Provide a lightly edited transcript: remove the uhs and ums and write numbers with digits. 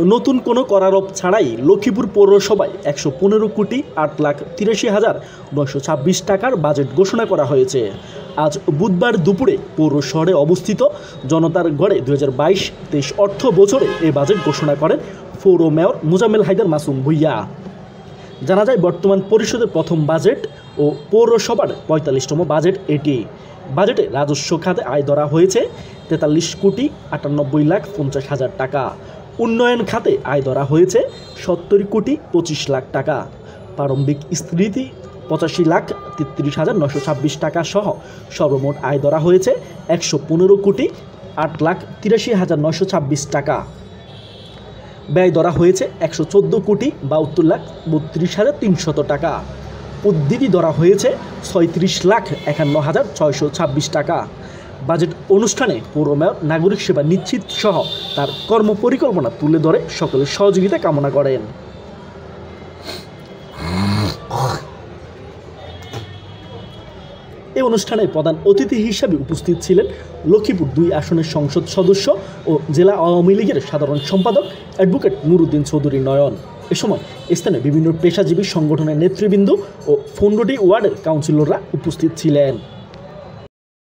নতুন কোনো করারোপ ছাড়াই লক্ষ্মীপুর পৌরসভায় ১১৫,৮,৮৩,৯২৬ টাকার বাজেট ঘোষণা করা হয়েছে। আজ বুধবার দুপুরে পৌর শহরে অবস্থিত জনতার গড়ে ২০২২-২৩ অর্থ বছরে এই বাজেট ঘোষণা করেন পৌর মেয়র মোজাম্মেল হায়দার মাসুম ভূঁইয়া। জানা যায় বর্তমান পরিষদের প্রথম বাজেট ও পৌরসভার ৪৫তম বাজেট এটি। বাজেটে রাজস্ব খাতে আয় ধরা হয়েছে ৪৩,৯৮,৫০,০০০ টাকা। উন্নয়ন খাতে আয় ধরা হয়েছে ৭০,২৫,০০,০০০ টাকা। প্রারম্ভিক স্মৃতি ৮৫,৩৩,৯২৬ টাকা সহ সর্বমোট আয় ধরা হয়েছে ১১৫,৮,৮৩,৯২৬ টাকা। ব্যয় ধরা হয়েছে ১১৪,৭২,৩২,৩০০ টাকা। উদ্ধৃতি ধরা হয়েছে ৩৬,৫১,৬২৬ টাকা। বাজেট অনুষ্ঠানে পৌর মেয়র নাগরিক সেবা নিশ্চিত সহ তার কর্মপরিকল্পনা তুলে ধরে সকলের সহযোগিতা কামনা করেন। এই অনুষ্ঠানে প্রধান অতিথি হিসাবে উপস্থিত ছিলেন লক্ষ্মীপুর ২ আসনের সংসদ সদস্য ও জেলা আওয়ামী লীগের সাধারণ সম্পাদক অ্যাডভোকেট নুরুদ্দিন চৌধুরী নয়ন। এ সময় স্থানীয় বিভিন্ন পেশাজীবী সংগঠনের নেতৃবৃন্দ ও ১৫টি ওয়ার্ডের কাউন্সিলররা উপস্থিত ছিলেন।